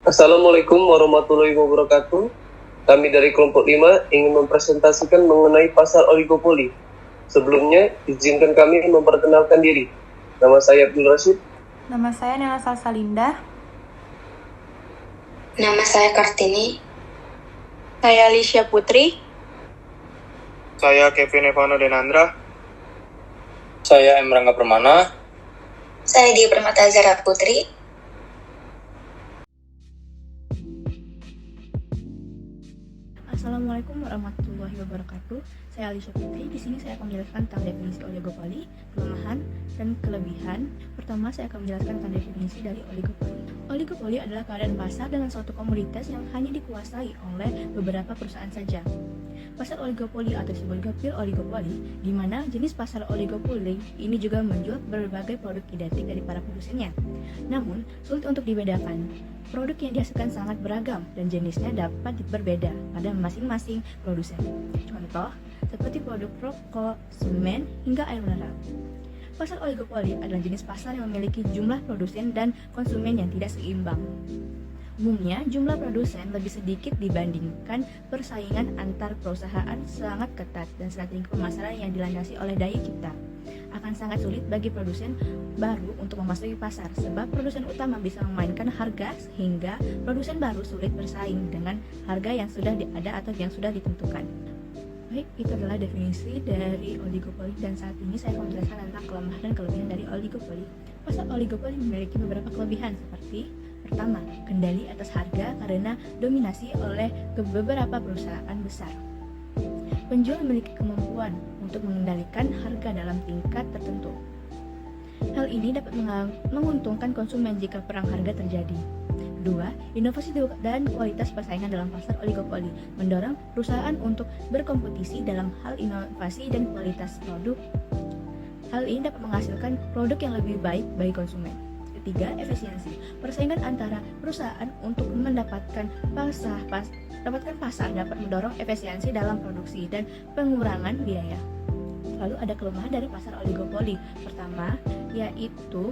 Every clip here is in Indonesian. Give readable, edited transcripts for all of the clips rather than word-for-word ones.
Assalamualaikum warahmatullahi wabarakatuh. Kami dari kelompok 5 ingin mempresentasikan mengenai pasar oligopoli. Sebelumnya, izinkan kami memperkenalkan diri. Nama saya Abdul Rashid. Nama saya Nela Salsalinda. Nama saya Kartini. Saya Alicia Putri. Saya Kevin Evano Denandra. Saya M. Rangga Permana. Saya Dia Permata Zara Putri. Assalamualaikum warahmatullahi wabarakatuh. Saya Alicia Putri. Di sini saya akan menjelaskan tentang definisi oligopoli, kelemahan, dan kelebihan. Pertama, saya akan menjelaskan tentang definisi dari oligopoli. Oligopoli adalah keadaan pasar dengan suatu komoditas yang hanya dikuasai oleh beberapa perusahaan saja. Pasar oligopoli atau disebut pure oligopoli, di mana jenis pasar oligopoli ini juga menjual berbagai produk identik dari para produsennya. Namun, sulit untuk dibedakan. Produk yang dihasilkan sangat beragam dan jenisnya dapat berbeda pada masing-masing produsen. Contoh, seperti produk rokok, semen, hingga air mineral. Pasar oligopoli adalah jenis pasar yang memiliki jumlah produsen dan konsumen yang tidak seimbang. Umumnya, jumlah produsen lebih sedikit dibandingkan persaingan antar perusahaan sangat ketat dan strategi pemasaran yang dilandasi oleh daya cipta. Akan sangat sulit bagi produsen baru untuk memasuki pasar sebab produsen utama bisa memainkan harga sehingga produsen baru sulit bersaing dengan harga yang sudah ada atau yang sudah ditentukan. Baik, itu adalah definisi dari oligopoli dan saat ini saya akan menjelaskan tentang kelemahan dan kelebihan dari oligopoli. Pasar oligopoli memiliki beberapa kelebihan seperti pertama, kendali atas harga karena dominasi oleh beberapa perusahaan besar. Penjual memiliki kemampuan untuk mengendalikan harga dalam tingkat tertentu. Hal ini dapat menguntungkan konsumen jika perang harga terjadi. Kedua, inovasi dan kualitas persaingan dalam pasar oligopoli mendorong perusahaan untuk berkompetisi dalam hal inovasi dan kualitas produk. Hal ini dapat menghasilkan produk yang lebih baik bagi konsumen. Ketiga, efisiensi. Persaingan antara perusahaan untuk mendapatkan pasar dapat mendorong efisiensi dalam produksi dan pengurangan biaya. Lalu ada kelemahan dari pasar oligopoli. Pertama, yaitu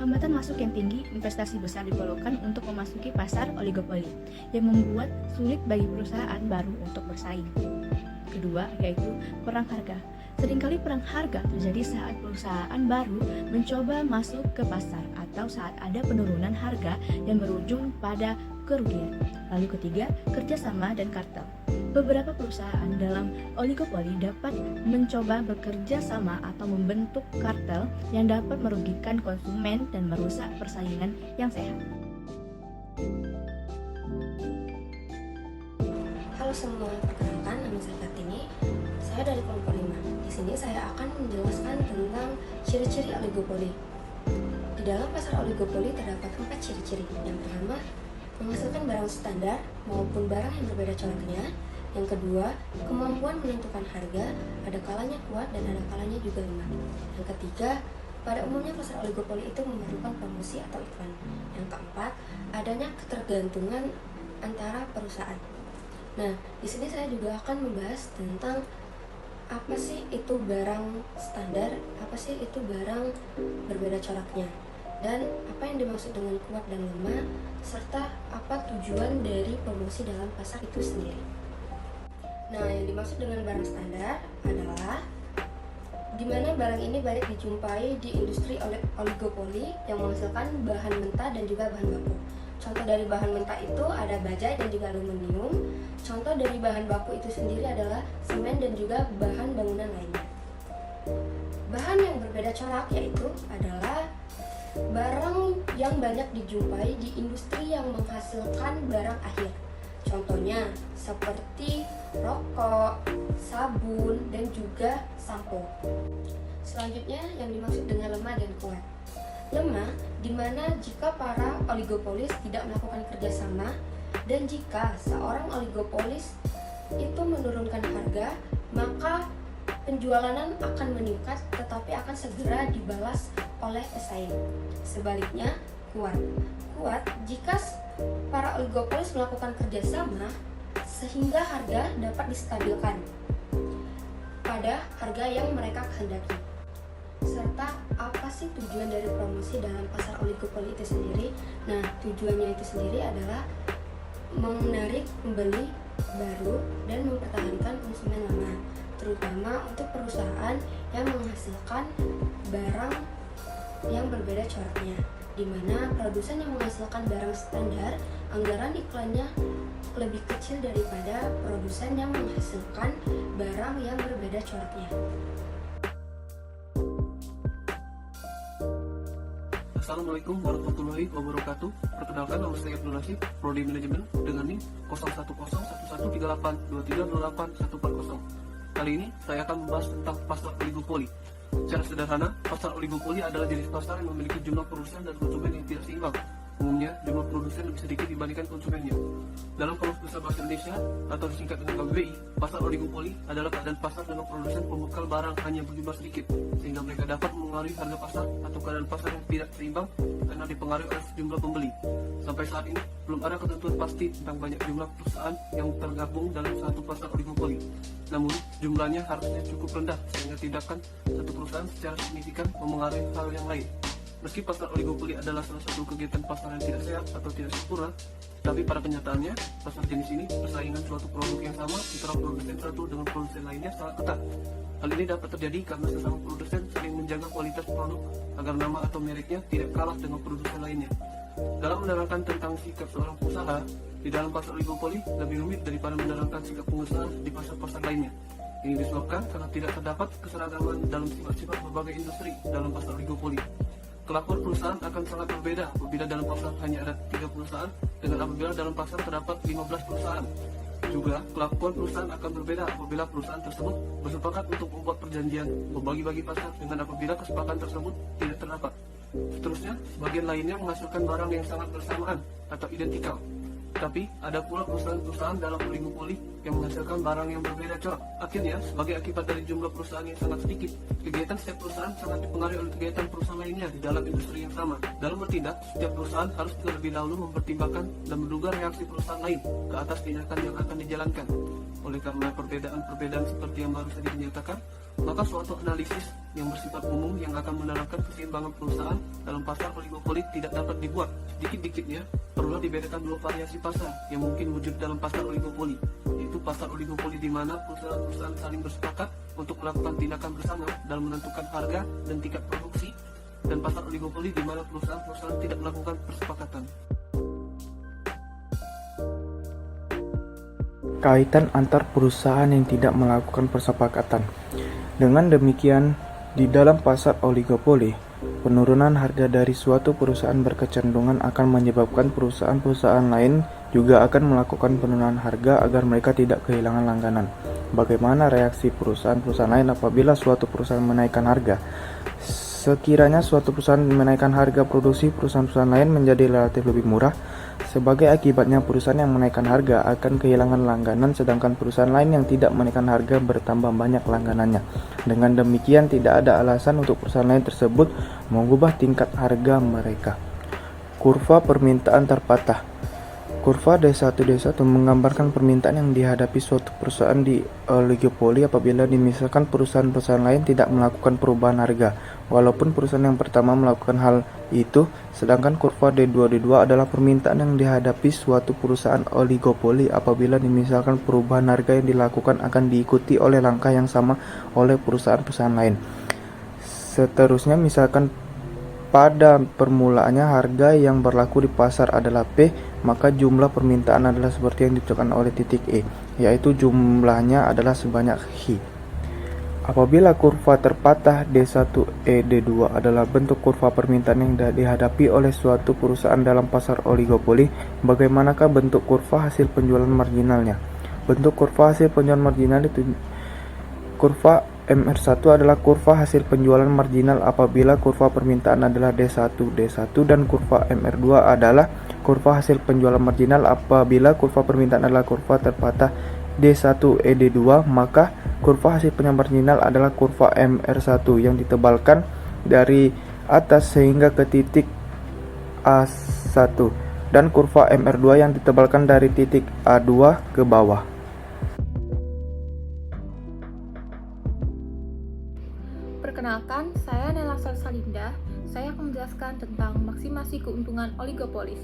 hambatan masuk yang tinggi. Investasi besar diperlukan untuk memasuki pasar oligopoli yang membuat sulit bagi perusahaan baru untuk bersaing. Kedua, yaitu perang harga. Seringkali perang harga terjadi saat perusahaan baru mencoba masuk ke pasar atau saat ada penurunan harga yang berujung pada kerugian. Lalu ketiga, kerjasama dan kartel. Beberapa perusahaan dalam oligopoli dapat mencoba bekerja sama atau membentuk kartel yang dapat merugikan konsumen dan merusak persaingan yang sehat. Halo semua, perkenalkan nama saya Kartini. Saya dari kelompok 5. Di sini saya akan menjelaskan tentang ciri-ciri oligopoli. Di dalam pasar oligopoli terdapat 4 ciri-ciri. Yang pertama, menghasilkan barang standar maupun barang yang berbeda coraknya. Yang kedua, kemampuan menentukan harga, ada kalanya kuat dan ada kalanya juga lemah. Yang ketiga, pada umumnya pasar oligopoli itu memerlukan promosi atau iklan. Yang keempat, adanya ketergantungan antara perusahaan. Nah, di sini saya juga akan membahas tentang apa sih itu barang standar, apa sih itu barang berbeda coraknya, dan apa yang dimaksud dengan kuat dan lemah, serta apa tujuan dari promosi dalam pasar itu sendiri. Nah, yang dimaksud dengan barang standar adalah di mana barang ini banyak dijumpai di industri oligopoli yang menghasilkan bahan mentah dan juga bahan baku. Contoh dari bahan mentah itu ada bajai dan juga aluminium. Contoh dari bahan baku itu sendiri adalah semen dan juga bahan bangunan lainnya. Bahan yang berbeda corak yaitu adalah barang yang banyak dijumpai di industri yang menghasilkan barang akhir. Contohnya seperti rokok, sabun, dan juga sampo. Selanjutnya yang dimaksud dengan lemah dan kuat. Lemah di mana jika para oligopolis tidak melakukan kerjasama dan jika seorang oligopolis itu menurunkan harga, maka penjualan akan meningkat tetapi akan segera dibalas oleh pesaing. Sebaliknya, kuat. Kuat jika para oligopolis melakukan kerjasama sehingga harga dapat distabilkan pada harga yang mereka kehendaki. serta apa sih tujuan dari promosi dalam pasar oligopoli itu sendiri. Nah, tujuannya itu sendiri adalah menarik pembeli baru dan mempertahankan konsumen lama, terutama untuk perusahaan yang menghasilkan barang yang berbeda coraknya, di mana produsen yang menghasilkan barang standar, anggaran iklannya lebih kecil daripada produsen yang menghasilkan barang yang berbeda coraknya. Assalamualaikum warahmatullahi wabarakatuh. Perkenalkan, nama saya Abdul Nasib, Prodi Manajemen dengan NIM 01011382308140. Kali ini saya akan membahas tentang pasar oligopoli. Secara sederhana, pasar oligopoli adalah jenis pasar yang memiliki jumlah produsen dan konsumen yang tidak seimbang. Umumnya, jumlah produsen lebih sedikit dibandingkan konsumennya. Dalam Kamus Besar Bahasa Indonesia atau disingkat dengan KBBI, pasar oligopoli adalah keadaan pasar dengan produsen pembekal barang hanya berjumlah sedikit, sehingga mereka dapat mengaruhi harga pasar atau keadaan pasar yang tidak seimbang karena dipengaruhi oleh sejumlah pembeli. Sampai saat ini, belum ada ketentuan pasti tentang banyak jumlah perusahaan yang tergabung dalam satu pasar oligopoli. Namun, jumlahnya harusnya cukup rendah sehingga tindakan satu perusahaan secara signifikan memengaruhi hal yang lain. Meski pasar oligopoli adalah salah satu kegiatan pasar yang tidak sehat atau tidak sempurna, tapi pada kenyataannya, pasar jenis ini persaingan suatu produk yang sama antara produsen satu dengan produsen lainnya sangat ketat. Hal ini dapat terjadi karena sesama produsen saling menjaga kualitas produk agar nama atau mereknya tidak kalah dengan produsen lainnya. Dalam menerangkan tentang sikap seorang pengusaha, di dalam pasar oligopoli lebih rumit daripada menerangkan sikap pengusaha di pasar-pasar lainnya. Ini disebabkan karena tidak terdapat keseragaman dalam sifat-sifat berbagai industri dalam pasar oligopoli. Kelakuan perusahaan akan sangat berbeda apabila dalam pasar hanya ada 3 perusahaan dengan apabila dalam pasar terdapat 15 perusahaan. Juga, kelakuan perusahaan akan berbeda apabila perusahaan tersebut bersepakat untuk membuat perjanjian membagi-bagi pasar dengan apabila kesepakatan tersebut tidak terdapat. Seterusnya, bagian lainnya menghasilkan barang yang sangat bersamaan atau identikal. Tapi, ada pula perusahaan-perusahaan dalam oligopoli yang menghasilkan barang yang berbeda corak. Akhirnya, sebagai akibat dari jumlah perusahaan yang sangat sedikit, kegiatan setiap perusahaan sangat dipengaruhi oleh kegiatan perusahaan lainnya di dalam industri yang sama. Dalam bertindak, setiap perusahaan harus terlebih dahulu mempertimbangkan dan menduga reaksi perusahaan lain ke atas tindakan yang akan dijalankan. Oleh karena perbedaan-perbedaan seperti yang baru saja dinyatakan, maka suatu analisis yang bersifat umum yang akan menerangkan keseimbangan perusahaan dalam pasar oligopoli tidak dapat dibuat. Sedikit-dikitnya, perlu dibedakan dua variasi pasar yang mungkin wujud dalam pasar oligopoli, yaitu pasar oligopoli di mana perusahaan-perusahaan saling bersepakat untuk melakukan tindakan bersama dalam menentukan harga dan tingkat produksi, dan pasar oligopoli di mana perusahaan-perusahaan tidak melakukan persepakatan. Kaitan antar perusahaan yang tidak melakukan persepakatan. Dengan demikian, di dalam pasar oligopoli, penurunan harga dari suatu perusahaan berkecenderungan akan menyebabkan perusahaan-perusahaan lain juga akan melakukan penurunan harga agar mereka tidak kehilangan langganan. Bagaimana reaksi perusahaan-perusahaan lain apabila suatu perusahaan menaikkan harga? Sekiranya suatu perusahaan menaikkan harga produksi perusahaan-perusahaan lain menjadi relatif lebih murah, sebagai akibatnya perusahaan yang menaikkan harga akan kehilangan langganan, sedangkan perusahaan lain yang tidak menaikkan harga bertambah banyak langganannya. Dengan demikian, tidak ada alasan untuk perusahaan lain tersebut mengubah tingkat harga mereka. Kurva permintaan terpatah. Kurva D1 menggambarkan permintaan yang dihadapi suatu perusahaan di oligopoli apabila misalkan perusahaan-perusahaan lain tidak melakukan perubahan harga, walaupun perusahaan yang pertama melakukan hal itu, sedangkan kurva D2 adalah permintaan yang dihadapi suatu perusahaan oligopoli apabila misalkan perubahan harga yang dilakukan akan diikuti oleh langkah yang sama oleh perusahaan-perusahaan lain. Seterusnya, misalkan pada permulaannya harga yang berlaku di pasar adalah P, maka jumlah permintaan adalah seperti yang ditunjukkan oleh titik E, yaitu jumlahnya adalah sebanyak Hi. Apabila kurva terpatah D1 D2 adalah bentuk kurva permintaan yang dihadapi oleh suatu perusahaan dalam pasar oligopoli, bagaimanakah bentuk kurva hasil penjualan marginalnya? Bentuk kurva hasil penjualan marginal itu kurva MR1 adalah kurva hasil penjualan marginal apabila kurva permintaan adalah D1 dan kurva MR2 adalah kurva hasil penjualan marginal apabila kurva permintaan adalah kurva terpatah D1 D2, maka kurva hasil penjualan marginal adalah kurva MR1 yang ditebalkan dari atas sehingga ke titik A1 dan kurva MR2 yang ditebalkan dari titik A2 ke bawah. Perkenalkan, saya Nela Salsalinda. Saya akan menjelaskan tentang maksimasi keuntungan oligopolis.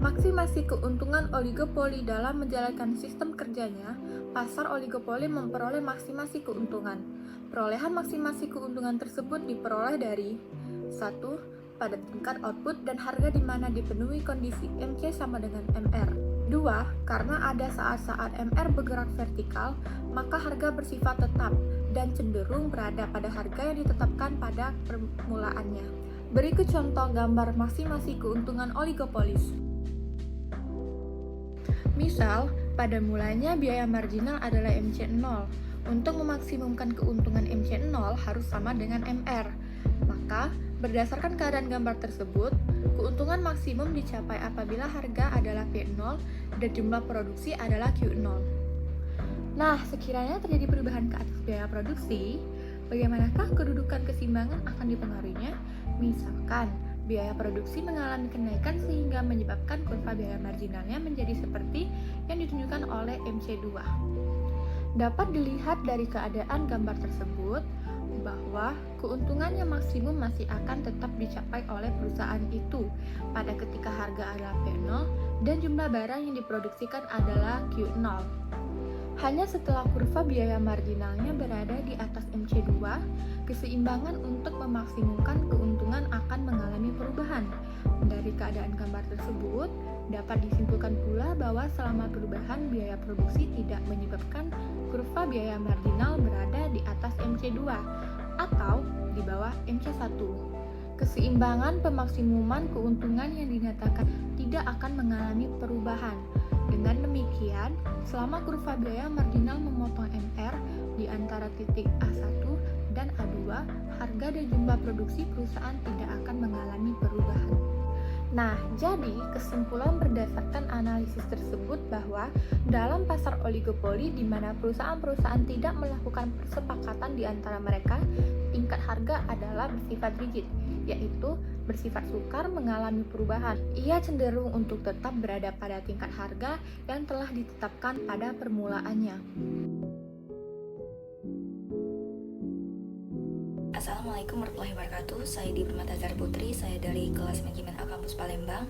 Maksimasi keuntungan oligopoli dalam menjalankan sistem kerjanya, pasar oligopoli memperoleh maksimasi keuntungan. Perolehan maksimasi keuntungan tersebut diperoleh dari 1. Pada tingkat output dan harga di mana dipenuhi kondisi MC sama dengan MR. 2. Karena ada saat-saat MR bergerak vertikal, maka harga bersifat tetap dan cenderung berada pada harga yang ditetapkan pada permulaannya. Berikut contoh gambar maksimasi keuntungan oligopolis. Misal, pada mulanya biaya marginal adalah MC0. Untuk memaksimumkan keuntungan MC0 harus sama dengan MR. Maka, berdasarkan keadaan gambar tersebut, keuntungan maksimum dicapai apabila harga adalah P0 dan jumlah produksi adalah Q0. Nah, sekiranya terjadi perubahan ke atas biaya produksi, bagaimanakah kedudukan keseimbangan akan dipengaruhinya? Misalkan, biaya produksi mengalami kenaikan sehingga menyebabkan kurva biaya marginalnya menjadi seperti yang ditunjukkan oleh MC2. Dapat dilihat dari keadaan gambar tersebut bahwa keuntungan yang maksimum masih akan tetap dicapai oleh perusahaan itu pada ketika harga adalah P0 dan jumlah barang yang diproduksikan adalah Q0. Hanya setelah kurva biaya marginalnya berada di atas MC2, keseimbangan untuk memaksimumkan keuntungan akan mengalami perubahan. Dari keadaan gambar tersebut, dapat disimpulkan pula bahwa selama perubahan biaya produksi tidak menyebabkan kurva biaya marginal berada di atas MC2 atau di bawah MC1. Keseimbangan pemaksimuman keuntungan yang dinyatakan tidak akan mengalami perubahan. Dengan demikian, selama kurva biaya marginal memotong MR di antara titik A1 dan A2, harga dan jumlah produksi perusahaan tidak akan mengalami perubahan. Nah, jadi kesimpulan berdasarkan analisis tersebut bahwa dalam pasar oligopoli di mana perusahaan-perusahaan tidak melakukan persepakatan di antara mereka, tingkat harga adalah bersifat rigid, yaitu bersifat sukar mengalami perubahan. Ia cenderung untuk tetap berada pada tingkat harga yang telah ditetapkan pada permulaannya. Assalamualaikum warahmatullahi wabarakatuh. Saya di Permatazar Putri. Saya dari kelas manajemen A kampus Palembang.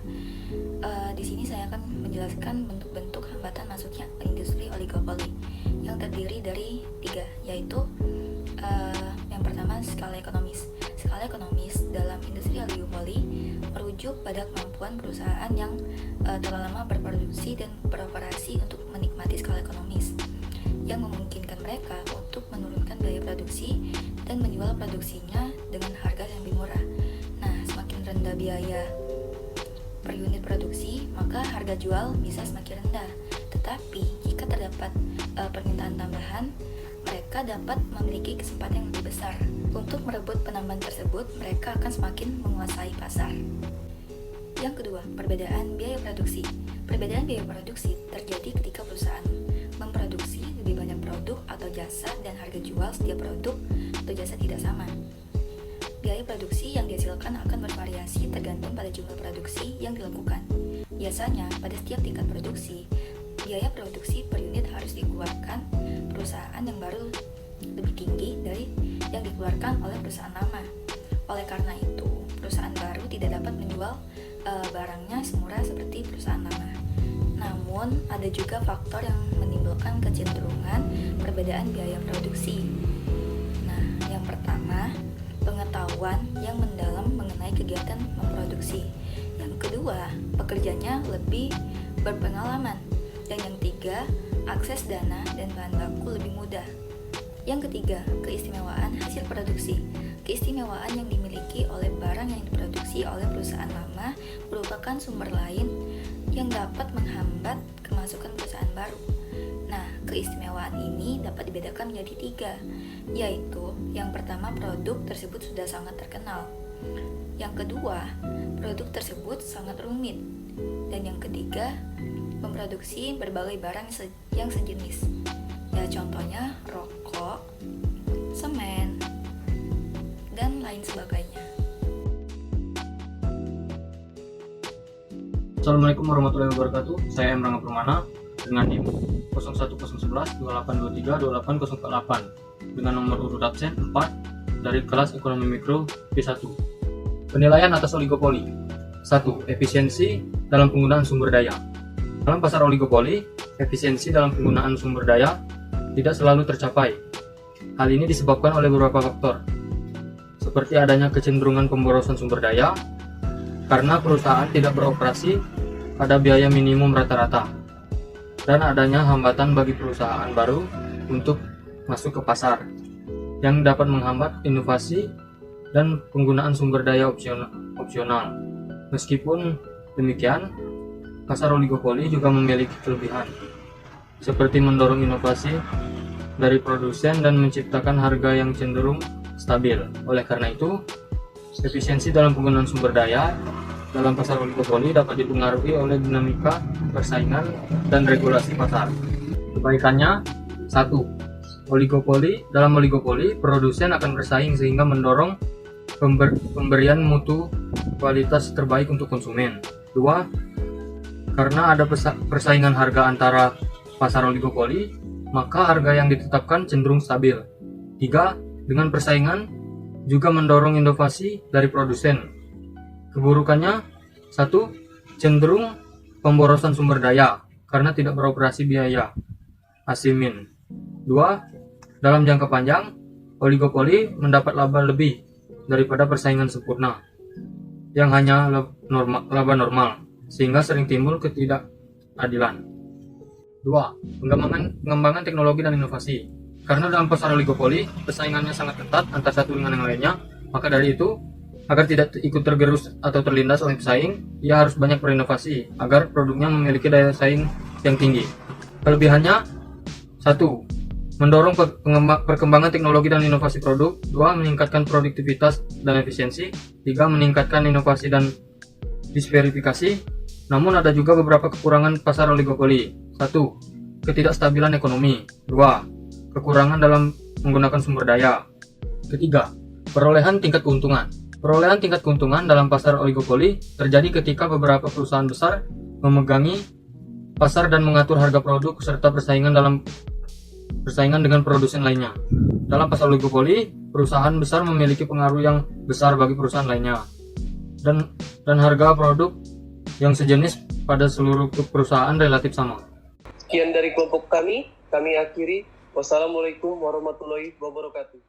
Di sini saya akan menjelaskan bentuk-bentuk hambatan masuknya industri oligopoli yang terdiri dari 3, yaitu yang pertama skala ekonomis. Skala ekonomis dalam industri oligopoli merujuk pada kemampuan perusahaan yang telah lama berproduksi dan beroperasi untuk menikmati skala ekonomis yang memungkinkan mereka untuk menurunkan biaya produksi dan menjual produksinya dengan harga yang lebih murah. Nah, semakin rendah biaya per unit produksi, maka harga jual bisa semakin rendah. Tetapi, jika terdapat permintaan tambahan, mereka dapat memiliki kesempatan yang lebih besar. Untuk merebut penambahan tersebut, mereka akan semakin menguasai pasar. Yang kedua, perbedaan biaya produksi. Perbedaan biaya produksi terjadi ketika perusahaan memproduksi lebih banyak produk atau jasa dan harga jual setiap produk atau jasa tidak sama. Biaya produksi yang dihasilkan akan bervariasi tergantung pada jumlah produksi yang dilakukan. Biasanya, pada setiap tingkat produksi, biaya produksi per unit harus dikeluarkan perusahaan yang baru lebih tinggi dari yang dikeluarkan oleh perusahaan lama. Oleh karena itu, perusahaan baru tidak dapat menjual barangnya semurah seperti perusahaan lama. Namun, ada juga faktor yang menimbulkan kecenderungan perbedaan biaya produksi. Nah, yang pertama, pengetahuan yang mendalam mengenai kegiatan memproduksi. Yang kedua, pekerjanya lebih berpengalaman. Dan yang ketiga, akses dana dan bahan baku lebih mudah. Yang ketiga, keistimewaan hasil produksi. Keistimewaan yang dimiliki oleh barang yang diproduksi oleh perusahaan lama merupakan sumber lain yang dapat menghambat kemasukan perusahaan baru. Nah, keistimewaan ini dapat dibedakan menjadi 3, yaitu yang pertama, produk tersebut sudah sangat terkenal. Yang kedua, produk tersebut sangat rumit. Dan yang ketiga, memproduksi berbagai barang yang sejenis. Ya, contohnya rokok, semen, dan lain sebagainya. Assalamualaikum warahmatullahi wabarakatuh. Saya Emrangga Permana dengan NIM 01011 2823 28048 dengan nomor urut absen 4 dari kelas Ekonomi Mikro P1. Penilaian atas oligopoli. 1. Efisiensi dalam penggunaan sumber daya. Dalam pasar oligopoli, efisiensi dalam penggunaan sumber daya tidak selalu tercapai. Hal ini disebabkan oleh beberapa faktor, seperti adanya kecenderungan pemborosan sumber daya, karena perusahaan tidak beroperasi pada biaya minimum rata-rata, dan adanya hambatan bagi perusahaan baru untuk masuk ke pasar, yang dapat menghambat inovasi dan penggunaan sumber daya opsional. Meskipun demikian, pasar oligopoli juga memiliki kelebihan, seperti mendorong inovasi dari produsen dan menciptakan harga yang cenderung stabil. Oleh karena itu, efisiensi dalam penggunaan sumber daya dalam pasar oligopoli dapat dipengaruhi oleh dinamika persaingan dan regulasi pasar. Kebaikannya, 1. Dalam oligopoli, produsen akan bersaing sehingga mendorong pemberian mutu kualitas terbaik untuk konsumen. 2. Karena ada persaingan harga antara pasar oligopoli, maka harga yang ditetapkan cenderung stabil. 3. Dengan persaingan juga mendorong inovasi dari produsen. Keburukannya, 1. Cenderung pemborosan sumber daya karena tidak beroperasi biaya asimin. 2. Dalam jangka panjang, oligopoli mendapat laba lebih daripada persaingan sempurna yang hanya laba normal, sehingga sering timbul ketidakadilan. 2. Pengembangan teknologi dan inovasi. Karena dalam pasar oligopoli, persaingannya sangat ketat antara satu dengan yang lainnya, maka dari itu, agar tidak ikut tergerus atau terlindas oleh pesaing, ia harus banyak berinovasi agar produknya memiliki daya saing yang tinggi. Kelebihannya, 1. Mendorong perkembangan teknologi dan inovasi produk. 2. Meningkatkan produktivitas dan efisiensi. 3. Meningkatkan inovasi dan diversifikasi. Namun ada juga beberapa kekurangan pasar oligopoli. 1. Ketidakstabilan ekonomi. 2. Kekurangan dalam menggunakan sumber daya. Ketiga, perolehan tingkat keuntungan. Perolehan tingkat keuntungan dalam pasar oligopoli terjadi ketika beberapa perusahaan besar memegangi pasar dan mengatur harga produk serta persaingan dengan produsen lainnya. Dalam pasar oligopoli, perusahaan besar memiliki pengaruh yang besar bagi perusahaan lainnya, dan harga produk yang sejenis pada seluruh perusahaan relatif sama. Sekian dari kelompok kami akhiri. Wassalamualaikum warahmatullahi wabarakatuh.